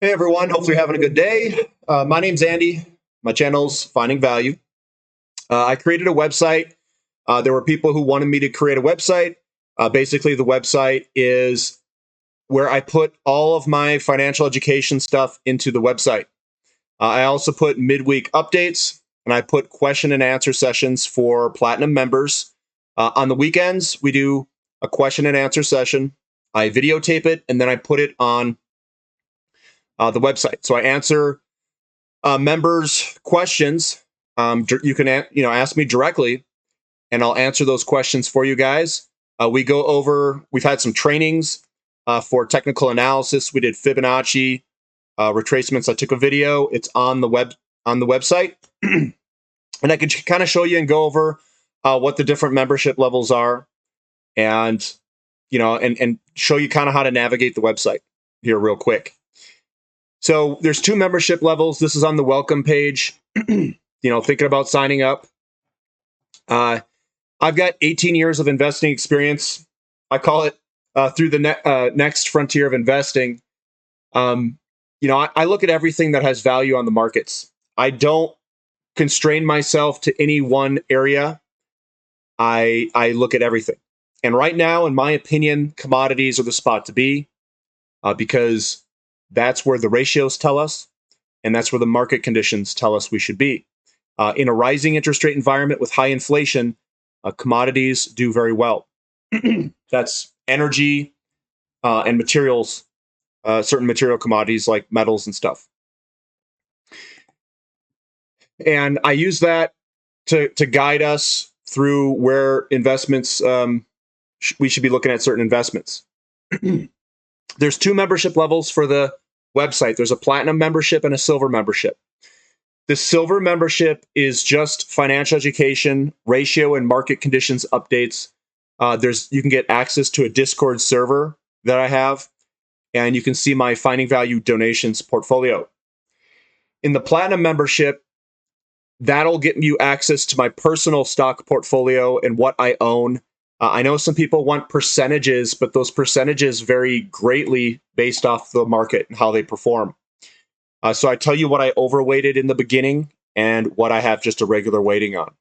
Hey everyone, hopefully you're having a good day. My name's Andy. My channel's Finding Value. I created a website. There were people who wanted me to create a website. Basically, the website is where I put all of my financial education stuff into the website. I also put midweek updates, and I put question and answer sessions for Platinum members. On the weekends, we do a question and answer session. I videotape it, and then I put it on the website. So I answer members' questions. You can ask me directly, and I'll answer those questions for you guys. We've had some trainings for technical analysis. We did Fibonacci retracements. I took a video. It's on the website, and I can kind of show you and go over what the different membership levels are, and and show you kind of how to navigate the website here real quick. So there's two membership levels. This is on the welcome page. Thinking about signing up. I've got 18 years of investing experience. I call it through the next frontier of investing. I look at everything that has value on the markets. I don't constrain myself to any one area. I look at everything. And right now, in my opinion, commodities are the spot to be because that's where the ratios tell us, and that's where the market conditions tell us we should be. In a rising interest rate environment with high inflation, commodities do very well. That's energy and materials, certain material commodities like metals and stuff. And I use that to guide us through where investments, we should be looking at certain investments. There's two membership levels for the website. There's a platinum membership and a silver membership. The silver membership is just financial education, ratio and market conditions updates. You can get access to a Discord server that I have, and you can see my Finding Value donations portfolio. In the platinum membership, that'll get you access to my personal stock portfolio and what I own. I know some people want percentages, but those percentages vary greatly based off the market and how they perform. So I tell you what I overweighted in the beginning and what I have just a regular weighting on.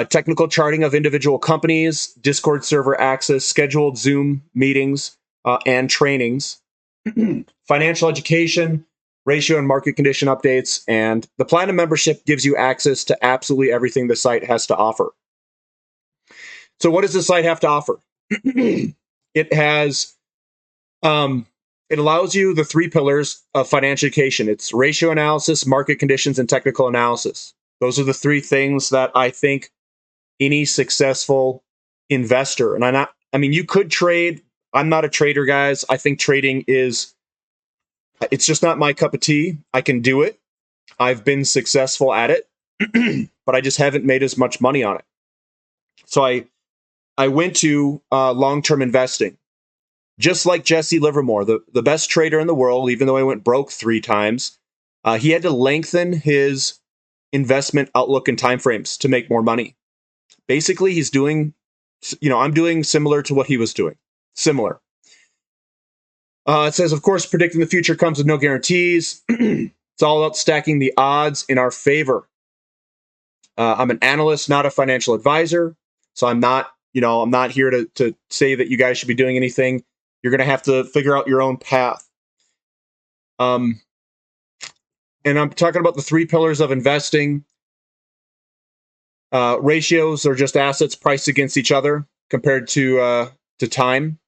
Technical charting of individual companies, Discord server access, scheduled Zoom meetings, and trainings, financial education, ratio and market condition updates, and the Platinum membership gives you access to absolutely everything the site has to offer. So what does the site have to offer? It allows you the three pillars of financial education. It's ratio analysis, market conditions, and technical analysis. Those are the three things that I think any successful investor, and you could trade. I'm not a trader, guys. I think trading it's just not my cup of tea. I can do it. I've been successful at it, but I just haven't made as much money on it. So I went to long-term investing. Just like Jesse Livermore, the best trader in the world, even though he went broke 3 times, he had to lengthen his investment outlook and timeframes to make more money. Basically, he's doing, I'm doing similar to what he was doing. Similar. It says, of course, predicting the future comes with no guarantees. It's all about stacking the odds in our favor. I'm an analyst, not a financial advisor. So I'm not here to say that you guys should be doing anything. You're going to have to figure out your own path. And I'm talking about the 3 pillars of investing. Ratios are just assets priced against each other compared to time.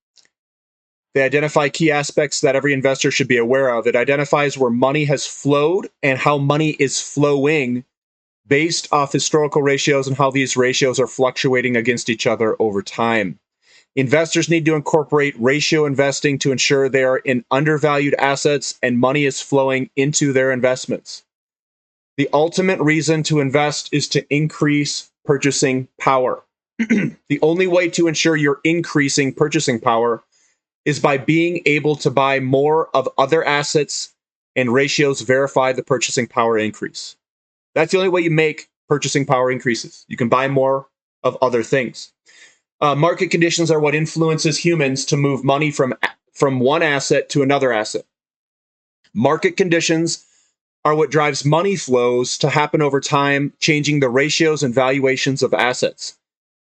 They identify key aspects that every investor should be aware of. It identifies where money has flowed and how money is flowing based off historical ratios and how these ratios are fluctuating against each other over time. Investors need to incorporate ratio investing to ensure they are in undervalued assets and money is flowing into their investments. The ultimate reason to invest is to increase purchasing power. The only way to ensure you're increasing purchasing power is by being able to buy more of other assets, and ratios verify the purchasing power increase. That's the only way you make purchasing power increases. You can buy more of other things. Market conditions are what influences humans to move money from one asset to another asset. Market conditions are what drives money flows to happen over time, changing the ratios and valuations of assets.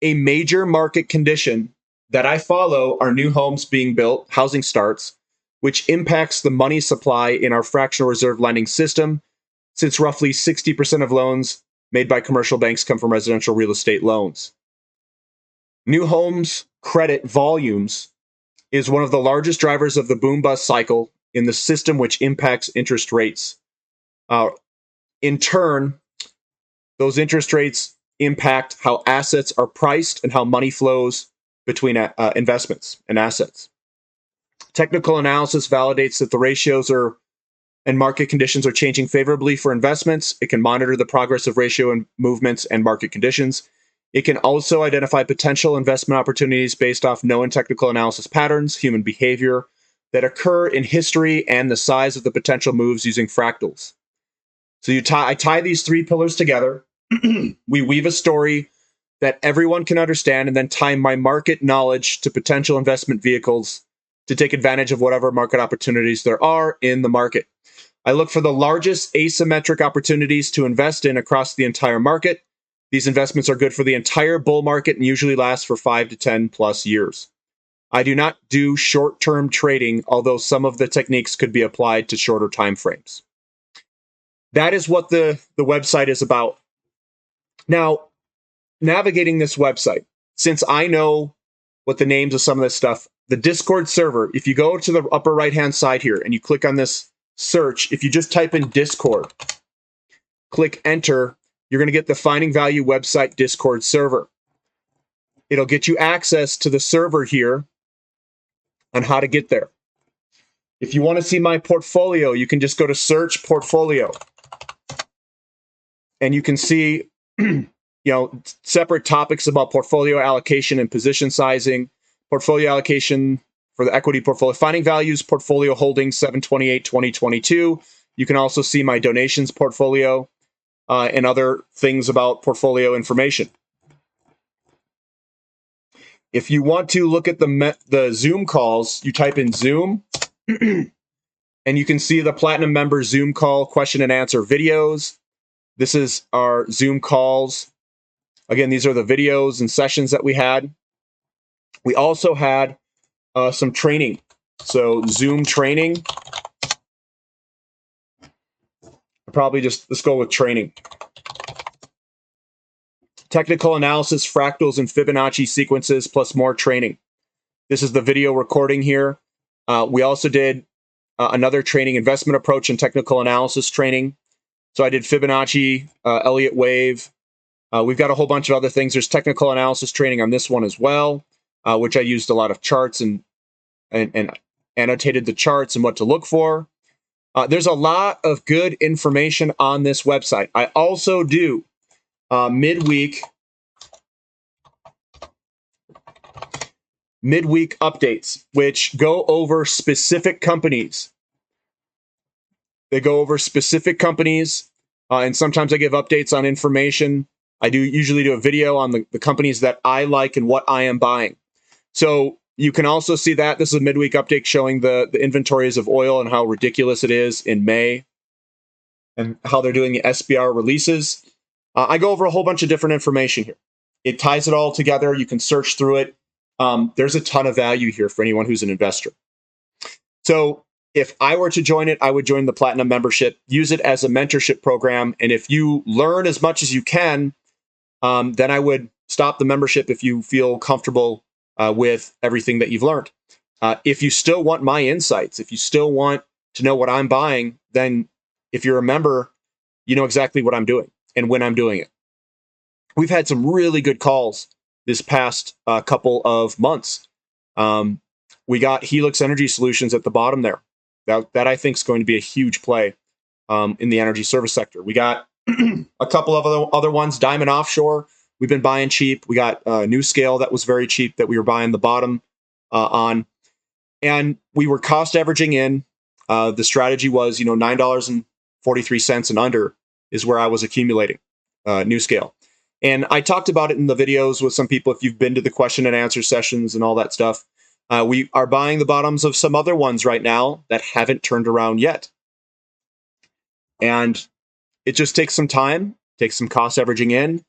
A major market condition that I follow are new homes being built, housing starts, which impacts the money supply in our fractional reserve lending system, since roughly 60% of loans made by commercial banks come from residential real estate loans. New homes credit volumes is one of the largest drivers of the boom-bust cycle in the system, which impacts interest rates. In turn, those interest rates impact how assets are priced and how money flows between investments and assets. Technical analysis validates that the ratios and market conditions are changing favorably for investments. It can monitor the progress of ratio and movements and market conditions. It can also identify potential investment opportunities based off known technical analysis patterns, human behavior that occur in history, and the size of the potential moves using fractals. So I tie these three pillars together. We weave a story that everyone can understand, and then tie my market knowledge to potential investment vehicles to take advantage of whatever market opportunities there are in the market. I look for the largest asymmetric opportunities to invest in across the entire market. These investments are good for the entire bull market and usually last for 5 to 10 plus years. I do not do short-term trading, although some of the techniques could be applied to shorter time frames. That is what the website is about. Now, navigating this website, since I know what the names of some of this stuff, the Discord server, if you go to the upper right-hand side here and you click on this search, if you just type in Discord, click enter, you're going to get the Finding Value website Discord server. It'll get you access to the server here on how to get there. If you want to see my portfolio, you can just go to search portfolio. And you can see separate topics about portfolio allocation and position sizing, portfolio allocation for the equity portfolio, Finding Values portfolio holdings 7/28/2022. You can also see my donations portfolio and other things about portfolio information. If you want to look at the Zoom calls, you type in Zoom, and you can see the Platinum member Zoom call question and answer videos. This is our Zoom calls. Again, these are the videos and sessions that we had. We also had some training. So Zoom training. Let's go with training. Technical analysis, fractals, and Fibonacci sequences, plus more training. This is the video recording here. We also did another training, investment approach and technical analysis training. So I did Fibonacci, Elliott wave. We've got a whole bunch of other things. There's technical analysis training on this one as well, which I used a lot of charts and annotated the charts and what to look for. There's a lot of good information on this website. I also do midweek updates, which go over specific companies. They go over specific companies, and sometimes I give updates on information. I usually do a video on the companies that I like and what I am buying. So you can also see that. This is a midweek update showing the inventories of oil and how ridiculous it is in May and how they're doing the SBR releases. I go over a whole bunch of different information here. It ties it all together. You can search through it. There's a ton of value here for anyone who's an investor. So if I were to join it, I would join the Platinum membership, use it as a mentorship program. And if you learn as much as you can, then I would stop the membership if you feel comfortable with everything that you've learned. If you still want my insights, if you still want to know what I'm buying, then if you're a member, you know exactly what I'm doing and when I'm doing it. We've had some really good calls this past couple of months. We got Helix Energy Solutions at the bottom there. That I think is going to be a huge play in the energy service sector. We got a couple of other ones. Diamond Offshore, we've been buying cheap. We got New Scale that was very cheap that we were buying the bottom on. And we were cost averaging in. The strategy was, $9.43 and under is where I was accumulating New Scale. And I talked about it in the videos with some people if you've been to the question and answer sessions and all that stuff. We are buying the bottoms of some other ones right now that haven't turned around yet. And it just takes some time, takes some cost averaging in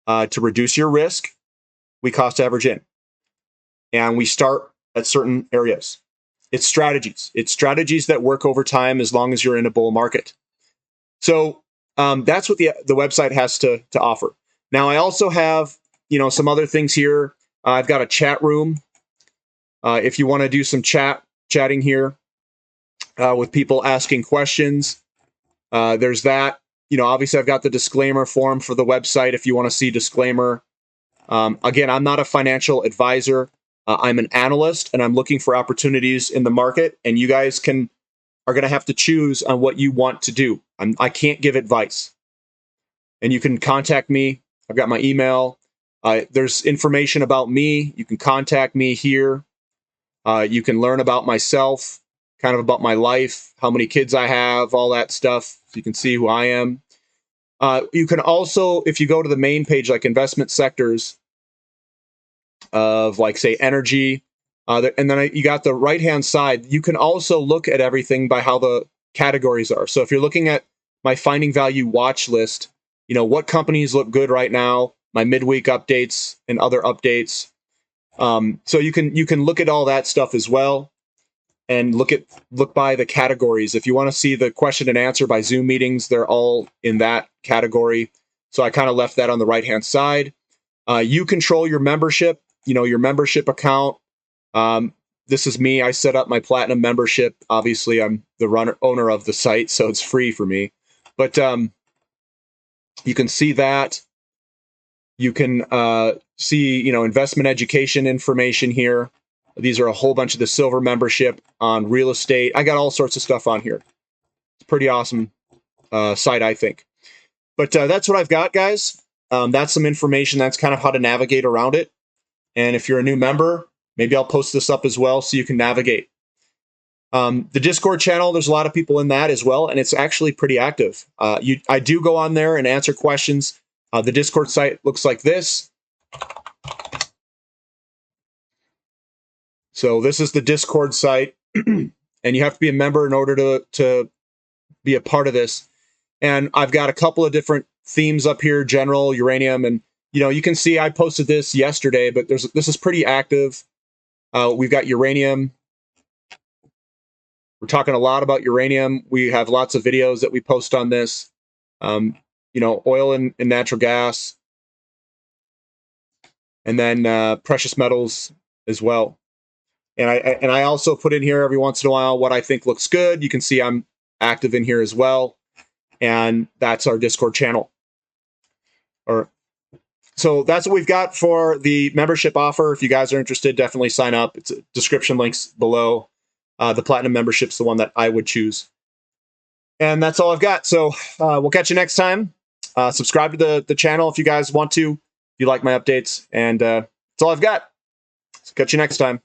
to reduce your risk. We cost average in. And we start at certain areas. It's strategies. It's strategies that work over time as long as you're in a bull market. So that's what the website has to offer. Now, I also have, some other things here. I've got a chat room. If you want to do some chatting here with people asking questions, there's that. Obviously, I've got the disclaimer form for the website if you want to see disclaimer. Again, I'm not a financial advisor. I'm an analyst, and I'm looking for opportunities in the market. And you guys are going to have to choose on what you want to do. I can't give advice. And you can contact me. I've got my email. There's information about me. You can contact me here. You can learn about myself, kind of about my life, how many kids I have, all that stuff. So you can see who I am. You can also, if you go to the main page, like investment sectors of, like, say, energy, and then you got the right-hand side, you can also look at everything by how the categories are. So if you're looking at my Finding Value watch list, what companies look good right now, my midweek updates and other updates. So you can look at all that stuff as well, and look by the categories. If you want to see the question and answer by Zoom meetings, they're all in that category. So I kind of left that on the right-hand side. You control your membership, your membership account. This is me. I set up my platinum membership. Obviously, I'm the owner of the site, so it's free for me. But you can see that. You can see, investment education information here. These are a whole bunch of the silver membership on real estate. I got all sorts of stuff on here. It's a pretty awesome site, I think. But that's what I've got, guys. That's some information. That's kind of how to navigate around it. And if you're a new member, maybe I'll post this up as well so you can navigate. The Discord channel, there's a lot of people in that as well, and it's actually pretty active. I do go on there and answer questions. The Discord site looks like this. So this is the Discord site, and you have to be a member in order to be a part of this. And I've got a couple of different themes up here, general, uranium, and you can see I posted this yesterday, but this is pretty active. We've got uranium. We're talking a lot about uranium. We have lots of videos that we post on this. Oil and natural gas, and then precious metals as well. And I also put in here every once in a while what I think looks good. You can see I'm active in here as well. And that's our Discord channel. So that's what we've got for the membership offer. If you guys are interested, definitely sign up. It's description links below. The platinum membership's the one that I would choose. And that's all I've got. So we'll catch you next time. Subscribe to the channel if you guys want to, if you like my updates. And that's all I've got. So catch you next time.